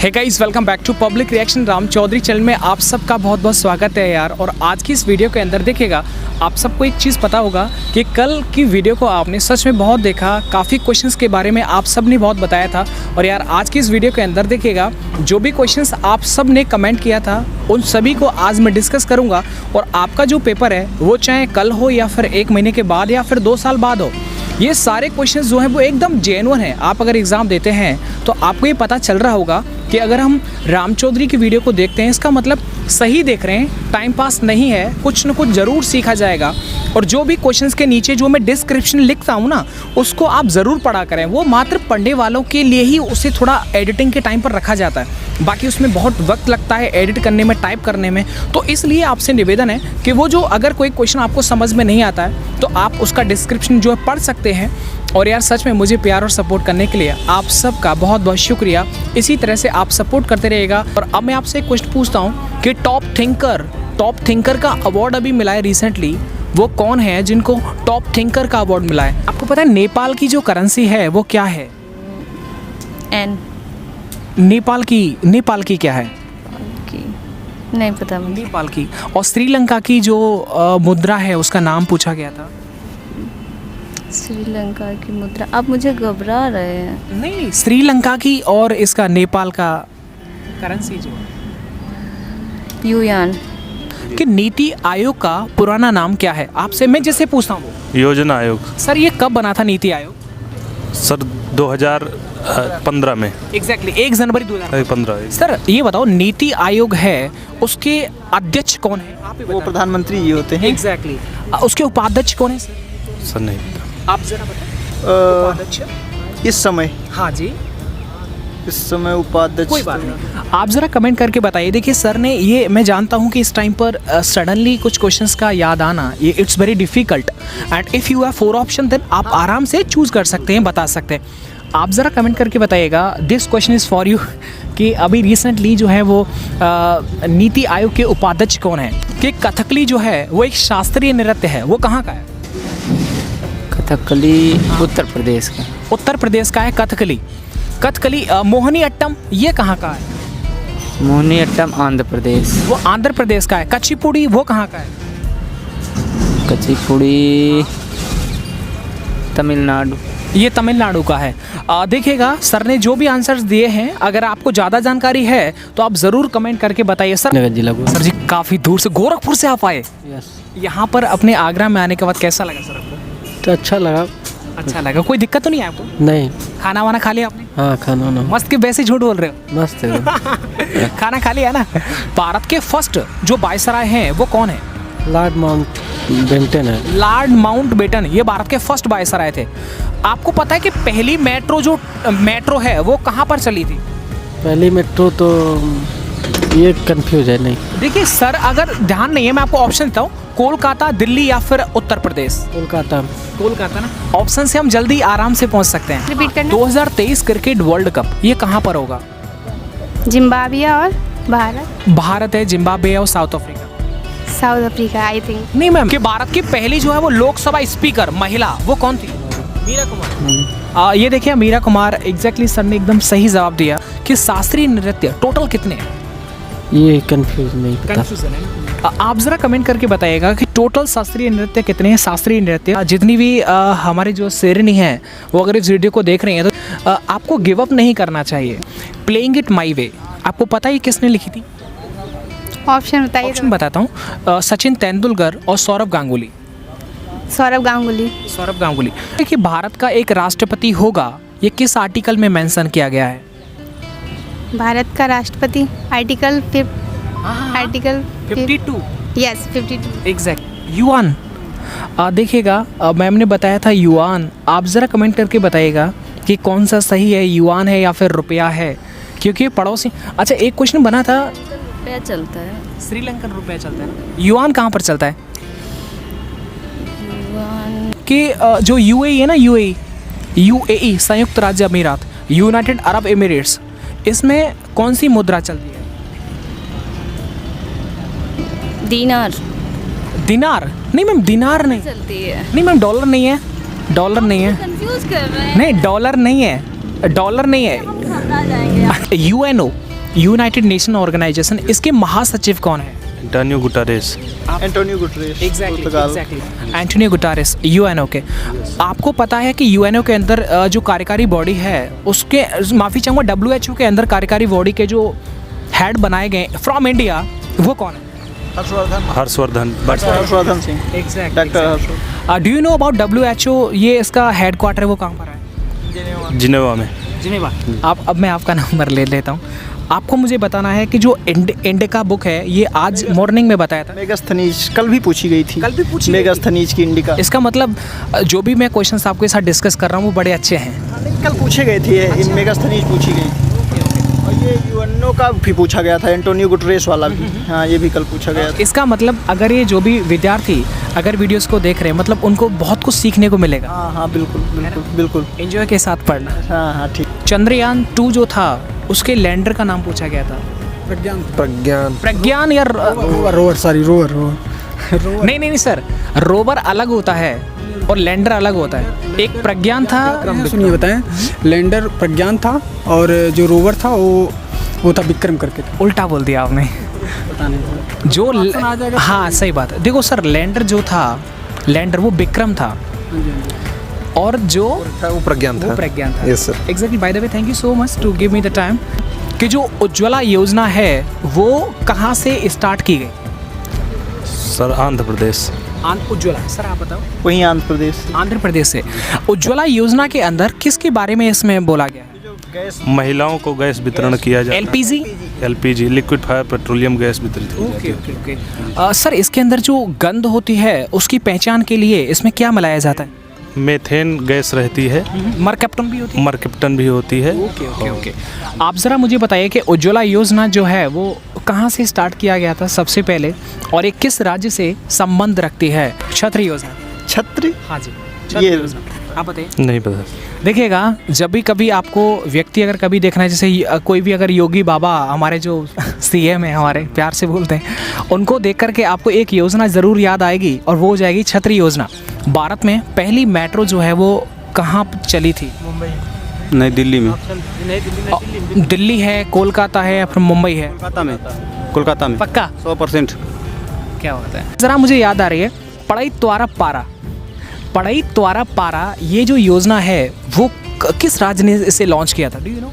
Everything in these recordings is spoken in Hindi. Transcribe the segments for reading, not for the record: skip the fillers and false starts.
Hey guys, welcome back to public reaction Ram Chaudhary channel में आप सबका बहुत बहुत स्वागत है यार। और आज की इस वीडियो के अंदर देखिएगा, आप सबको एक चीज़ पता होगा कि कल की वीडियो को आपने सच में बहुत देखा, काफ़ी क्वेश्चंस के बारे में आप सब ने बहुत बताया था। और यार आज की इस वीडियो के अंदर देखिएगा, जो भी क्वेश्चंस आप सब ने कमेंट किया था उन सभी को आज मैं डिस्कस करूँगा। और आपका जो पेपर है वो चाहे कल हो या फिर 1 महीने के बाद या फिर 2 साल बाद हो, ये सारे क्वेश्चंस जो हैं वो एकदम जेन्युइन है। आप अगर एग्ज़ाम देते हैं तो आपको ये पता चल रहा होगा कि अगर हम राम चौधरी की वीडियो को देखते हैं, इसका मतलब सही देख रहे हैं, टाइम पास नहीं है, कुछ न कुछ ज़रूर सीखा जाएगा। और जो भी क्वेश्चंस के नीचे जो मैं डिस्क्रिप्शन लिखता हूँ ना, उसको आप ज़रूर पढ़ा करें। वो मात्र पढ़ने वालों के लिए ही उसे थोड़ा एडिटिंग के टाइम पर रखा जाता है, बाकी उसमें बहुत वक्त लगता है एडिट करने में, टाइप करने में। तो इसलिए आपसे निवेदन है कि वो जो अगर कोई क्वेश्चन आपको समझ में नहीं आता है तो आप उसका डिस्क्रिप्शन जो है पढ़ सकते हैं। और यार सच में मुझे प्यार और सपोर्ट करने के लिए आप सबका बहुत बहुत शुक्रिया। इसी तरह से आप सपोर्ट करते रहिएगा। और अब मैं आपसे एक क्वेश्चन पूछता हूँ कि टॉप थिंकर का अवार्ड अभी मिला है रिसेंटली, वो कौन है जिनको टॉप थिंकर का अवार्ड मिला है? आपको पता है नेपाल की जो करेंसी है वो क्या है? एन। नेपाल की क्या है? नहीं पता मुझे। नेपाल की। और श्रीलंका की जो मुद्रा है उसका नाम पूछा गया था। श्रीलंका की मुद्रा। आप मुझे घबरा रहे हैं। नहीं, श्रीलंका की और इसका नेपाल का करेंसी जो युआन। कि नीति आयोग का पुराना नाम क्या है? आपसे मैं जैसे पूछता हूँ योजना आयोग। सर ये कब बना था नीति आयोग? सर 2015 में। एग्जैक्टली 1 जनवरी 2015। सर ये बताओ, नीति आयोग है उसके अध्यक्ष कौन है? आप ही वो प्रधानमंत्री ही होते हैं। एग्जैक्टली। उसके उपाध्यक्ष कौन है सर नहीं पता। आप जरा बताएं। उपाध्यक्ष इस समय हाँ जी, इस समय उपाध्यक्ष कोई बात नहीं, आप ज़रा कमेंट करके बताइए। देखिए सर ने ये, मैं जानता हूँ कि इस टाइम पर सडनली कुछ क्वेश्चंस का याद आना ये it's very difficult, and if you have 4 option then आप आराम से चूज़ कर सकते हैं, बता सकते हैं। आप ज़रा कमेंट करके बताइएगा। This question is for you कि अभी रिसेंटली जो है वो नीति आयोग के उपाध्यक्ष कौन है? कि कथकली जो है वो एक शास्त्रीय नृत्य है, वो कहाँ का है? कथकली उत्तर प्रदेश का। उत्तर प्रदेश का है कथकली। मोहिनी अट्टम ये कहाँ का है? मोहिनी अट्टम आंध्र प्रदेश। वो आंध्र प्रदेश का है। कचिपुड़ी वो कहाँ का है? कचिपुड़ी तमिलनाडु। ये तमिलनाडु का है। देखिएगा सर ने जो भी आंसर्स दिए हैं, अगर आपको ज़्यादा जानकारी है तो आप ज़रूर कमेंट करके बताइए। सर जिला को। सर जी काफ़ी दूर से गोरखपुर से आप आए यहाँ पर, अपने आगरा में आने के बाद कैसा लगा सर आपको? तो अच्छा लगा। अच्छा लगा। कोई दिक्कत तो नहीं है आपको? नहीं। खाना वाना खा लिया आपने? हाँ खाना वाना मस्त के वैसे झूठ बोल रहे हो। मस्त है। खाना खा लिया ना। भारत के फर्स्ट जो वायसराय हैं वो कौन है? लॉर्ड माउंटबेटन है। लॉर्ड माउंटबेटन ये भारत के फर्स्ट वायसराय थे। आपको पता है कि पहली मेट्रो है वो कहाँ पर चली थी? पहली मेट्रो तो ये कंफ्यूज है। नहीं देखिए सर, अगर ध्यान नहीं है मैं आपको ऑप्शन देता हूँ, कोलकाता, दिल्ली या फिर उत्तर प्रदेश। कोलकाता ना। ऑप्शन से हम जल्दी आराम से पहुँच सकते हैं। रिपीट करना। 2023 क्रिकेट वर्ल्ड कप ये कहाँ पर होगा? जिम्बाब्वे और भारत है, जिम्बाब्वे और साउथ अफ्रीका आई थिंक। नहीं मैम, कि भारत की पहली जो है वो लोकसभा स्पीकर महिला वो कौन थी? मीरा कुमार। ये देखिए मीरा कुमार। एग्जैक्टली सर ने एकदम सही जवाब दिया कि शास्त्रीय नृत्य टोटल कितने हैं? ये कंफ्यूज नहीं पता। कंफ्यूजन है। आप ज़रा कमेंट करके बताइएगा कि टोटल शास्त्रीय नृत्य कितने हैं। शास्त्रीय नृत्य जितनी भी हमारे जो शेरनी हैं वो अगर इस वीडियो को देख रही हैं तो आपको गिव अप नहीं करना चाहिए। प्लेइंग इट माई वे, आपको पता है किसने लिखी थी? ऑप्शन बताइए। ऑप्शन बताता हूँ, सचिन तेंदुलकर और सौरव गांगुली। देखिए भारत का एक राष्ट्रपति होगा, ये किस आर्टिकल में मेंशन किया गया है? भारत का राष्ट्रपति आर्टिकल 52। Yes 52 exact. युआन। देखिएगा मैम ने बताया था युआन। आप ज़रा कमेंट करके बताइएगा कि कौन सा सही है, युआन है या फिर रुपया है, क्योंकि पड़ोसी। अच्छा एक क्वेश्चन बना था, रुपया चलता है, श्रीलंकन रुपया चलता है ना, युआन कहाँ पर चलता है? कि जो यूएई है ना, यूएई संयुक्त राज्य अमीरात, यूनाइटेड अरब एमिरेट्स, इसमें कौन सी मुद्रा चलती है? दिनार नहीं मैम, दिनार नहीं चलती है। नहीं मैम, डॉलर नहीं है। कंफ्यूज कर रहे हैं। नहीं डॉलर नहीं है, यूएनओ। यूनाइटेड नेशन ऑर्गेनाइजेशन, इसके महासचिव कौन है? एंटोनियो गुटारेस। एंटोनियो गुटरेस पुर्तगाल। एंटोनियो गुटारेस, यूएनओ के। आपको पता है कि यूएनओ के अंदर जो कार्यकारी बॉडी है उसके, माफ़ी चाहूँगा, डब्ल्यूएचओ के अंदर कार्यकारी बॉडी के जो हेड बनाए गए फ्रॉम इंडिया, वो कौन है? Harshvardhan. Harshvardhan Singh, doctor Harshvardhan. Do you know about WHO? ये इसका हेड क्वार्टर वो कहाँ पर है? जिनेवा में। जिनेवा। आप, अब मैं आपका नंबर ले लेता हूँ। आपको मुझे बताना है कि जो इंडिका बुक है, ये आज मॉर्निंग में बताया था। मेगास्थनीज कल भी पूछी गई थी। कल भी पूछी गई थी। मेगास्थनीज की इंडिका। इसका मतलब जो भी मैं क्वेश्चंस आपके साथ डिस्कस कर रहा हूँ वो बड़े अच्छे हैं। कल पूछे गए थे, इन मेगास्थनीज पूछी गई थी। और ये यूएनओ का भी पूछा गया था, एंटोनियो गुटरेस वाला भी। हाँ, ये भी कल पूछा गया था। इसका मतलब अगर ये जो भी विद्यार्थी अगर वीडियोस को देख रहे हैं, मतलब उनको बहुत कुछ सीखने को मिलेगा। हाँ हाँ, बिल्कुल बिल्कुल बिल्कुल। एंजॉय के साथ पढ़ना। हाँ हाँ, ठीक। चंद्रयान 2 जो था उसके लैंडर का नाम पूछा गया था। प्रज्ञान या रोवर, सॉरी रोवर। नहीं सर, रोवर अलग होता है और लैंडर अलग होता है। एक प्रज्ञान था। सुनिए बताएं, लैंडर प्रज्ञान था और जो रोवर था वो था विक्रम करके था। उल्टा बोल दिया आपने। पता नहीं जो हाँ सही बात है। देखो सर, लैंडर जो था, लैंडर वो विक्रम था और जो वो प्रज्ञान था। Yes sir. Exactly. By the way, thank you so much to give me the time. कि जो उज्ज्वला योजना है वो कहाँ से स्टार्ट की गई? सर आंध्र प्रदेश। उज्ज्वला, सर आप बताओ। वहीं आंध्र प्रदेश। आंध्र प्रदेश से। उज्ज्वला योजना के अंदर किसके बारे में इसमें बोला गया है? महिलाओं को गैस वितरण किया जाता है। LPG. LPG, liquefier petroleum gas वितरित की जाती है। ओके। सर इसके अंदर जो गंध होती है उसकी पहचान के लिए इसमें क्या मिलाया जाता है? मेथेन गैस रहती है। मरकैप्टन भी होती है। मरकैप्टन भी होती है। ओके। आप ज़रा मुझे बताइए कि उज्ज्वला योजना जो है वो कहाँ से स्टार्ट किया गया था सबसे पहले, और ये किस राज्य से संबंध रखती है? छत्री योजना। छत्री? हाँ जी, ये योजना। आप बताइए। नहीं पता। देखिएगा, जब भी कभी आपको व्यक्ति अगर कभी देखना है, जैसे कोई भी अगर योगी बाबा हमारे जो सीएम है, हमारे प्यार से बोलते हैं, उनको देख करके आपको एक योजना ज़रूर याद आएगी और वो हो जाएगी छत्री योजना। भारत में पहली मेट्रो जो है वो कहाँ चली थी? मुंबई। नई दिल्ली में। दिल्ली है, कोलकाता है या फिर मुंबई है? कोलकाता में पक्का? 100%। क्या होता है? ज़रा मुझे याद आ रही है, पढ़ई त्वारा पारा। पढ़ई त्वारा पारा, ये जो योजना है वो किस राज्य ने इसे लॉन्च किया था? Do you know?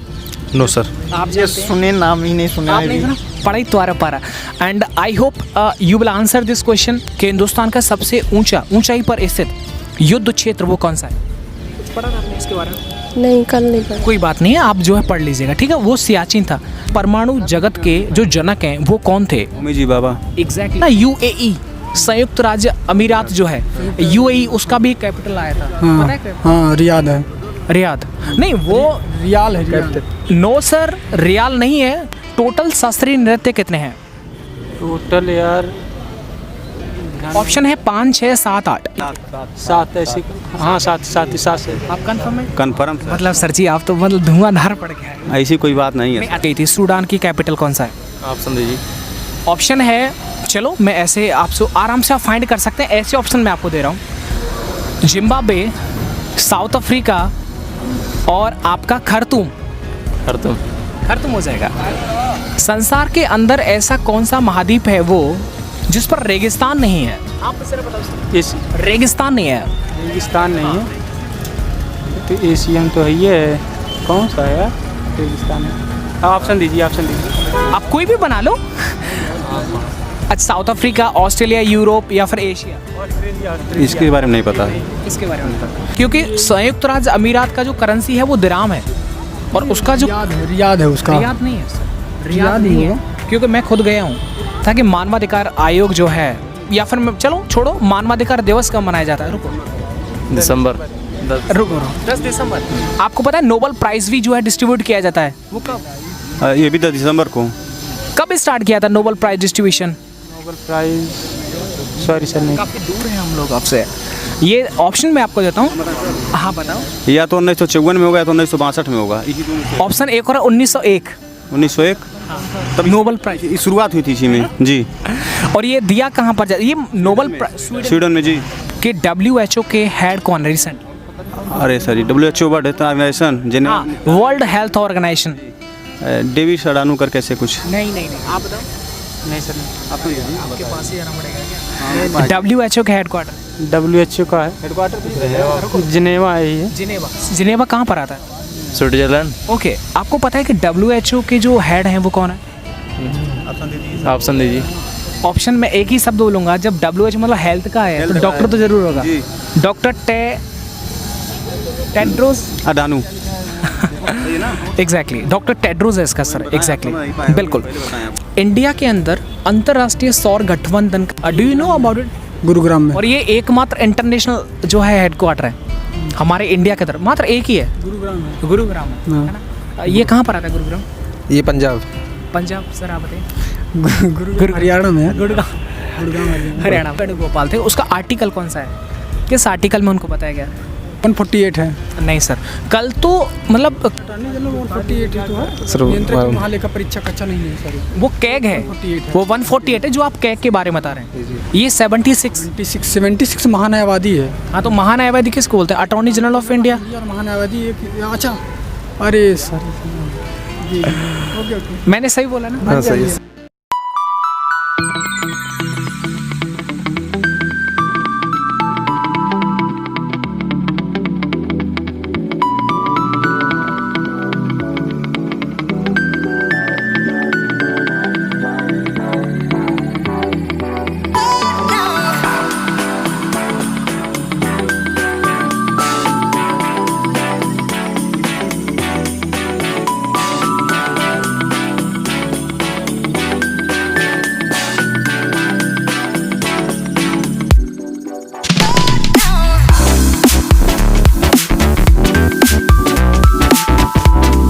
No sir. आप ये सुने, नाम ही नहीं सुना है अभी। पढ़ई त्वारा पारा। And I hope you will answer this question कि हिंदुस्तान का सबसे ऊंचाई पर स्थित युद्ध क्षेत्र वो कौन सा है? कुछ पढ़ा था आपने इसके बारे में? नहीं, कल नहीं पढ़ा। कोई बात नहीं है, आप जो है पढ़ लीजिएगा, ठीक है? वो सियाचिन था। परमाणु जगत के जो जनक हैं वो कौन थे? होमी जी बाबा। एग्जैक्टली ना, यूएई, संयुक्त राज्य अमीरात जो है, यूएई, उसका भी कैपिटल आया था। हाँ, पता है? हाँ रियाद है। रियाद नहीं, वो रियाल है रियाल। नो सर, रियाल नहीं है। टोटल शास्त्रीय नृत्य कितने हैं? टोटल यार ऑप्शन है 5, 6, 7, 8। 7 ऐसी। हाँ 7 से। आप कंफर्म है? कन्फर्म। मतलब सर जी आप तो मतलब धुआंधार पड़ गया है। ऐसी कोई बात नहीं है। आ गई थी। सूडान की कैपिटल कौन सा है? ऑप्शन दीजिए। ऑप्शन है, चलो मैं ऐसे आपसे आराम से आप फाइंड कर सकते हैं, ऐसे ऑप्शन मैं आपको दे रहा हूँ। जिम्बाब्वे, साउथ अफ्रीका और आपका खर्तूम हो जाएगा। संसार के अंदर ऐसा कौन सा महाद्वीप है वो जिस पर रेगिस्तान नहीं है? आप सिर्फ बताओ। इस रेगिस्तान नहीं है। रेगिस्तान नहीं है तो एशियन तो है, ये कौन सा है यार रेगिस्तान है? ऑप्शन दीजिए। आप कोई भी बना लो। अच्छा, साउथ अफ्रीका, ऑस्ट्रेलिया, यूरोप या फिर एशिया? इसके बारे में नहीं पता। इसके बारे में नहीं पता, क्योंकि संयुक्त राज्य अमीरात का जो करेंसी है वो दिराम है और उसका जो रियाद है उसका। रियाद नहीं है सर, रियाद नहीं है, क्योंकि मैं खुद गया हूँ। ताकि मानवाधिकार आयोग जो है, या फिर चलो छोड़ो, मानवाधिकार दिवस कब मनाया जाता है? रुको, दिसंबर। 10 दिसंबर। आपको पता है नोबेल प्राइज भी जो है डिस्ट्रीब्यूट किया जाता है, वो कब? ये भी 10 दिसंबर को। कब स्टार्ट किया था Nobel prize distribution? Nobel prize, sorry sir नहीं। काफ़ी दूर है हम लोग आपसे। ये ऑप्शन मैं आपको देता हूँ। हाँ बताओ। या तो 1954 में होगा या तो 1962 में होगा। ऑप्शन एक और 1901। 1901 तब नोबेल प्राइज शुरुआत हुई थी इसी में जी। और ये दिया कहाँ पर जाता? ये नोबेल स्वीडन में जी। कि WHO के हेड कौन है रिसेंट? अरे sir, WHO world health organisation. World health organisation. David Adhanom करके ऐसे कुछ। नहीं नहीं नहीं, आप बताओ। नहीं सर नहीं। आपके पास ही आना पड़ेगा क्या? WHO का हेडक्वार्टर WHO का है जिनेवा है ये। जिनेवा। जिनेवा कहाँ पर आता है? स्विट्जरलैंड। ओके, आपको पता है कि WHO के जो हेड हैं वो कौन है? ऑप्शन दीजिए। ऑप्शन में एक ही शब्द बोलूंगा, जब WHO मतलब हेल्थ का है तो डॉक्टर तो जरूर होगा। Doctor Tedros Adhanom. Exactly, doctor Tedros है इसका सर। एग्जैक्टली, बिल्कुल। इंडिया के अंदर अंतर्राष्ट्रीय सौर गठबंधन, do you know about it? Gurugram में। और ये एकमात्र इंटरनेशनल जो है हेडक्वार्टर है हमारे इंडिया के तरफ, मात्र एक ही है, गुरुग्राम है ना? ये कहाँ पर आता है गुरुग्राम? ये पंजाब। पंजाब सर, आप बताइए। गुरुग्राम हरियाणा में है। गुड़गांव हरियाणा। वेणुगोपाल थे, उसका आर्टिकल कौन सा है? किस आर्टिकल में उनको बताया गया? 148 है। नहीं सर, कल तो मतलब 148 है तो है। सर नियंत्रक महालेखा परीक्षक अच्छा नहीं है सर। वो कैग है, वो 148 है जो आप कैग के बारे में बता रहे हैं। ये 76 महान्यायवादी है। हाँ, तो महान्यायवादी किसको बोलते हैं? Attorney general of India. और महान्यायवादी अच्छा, अरे सर जी, ओके। मैंने सही बोला ना? हाँ सही है।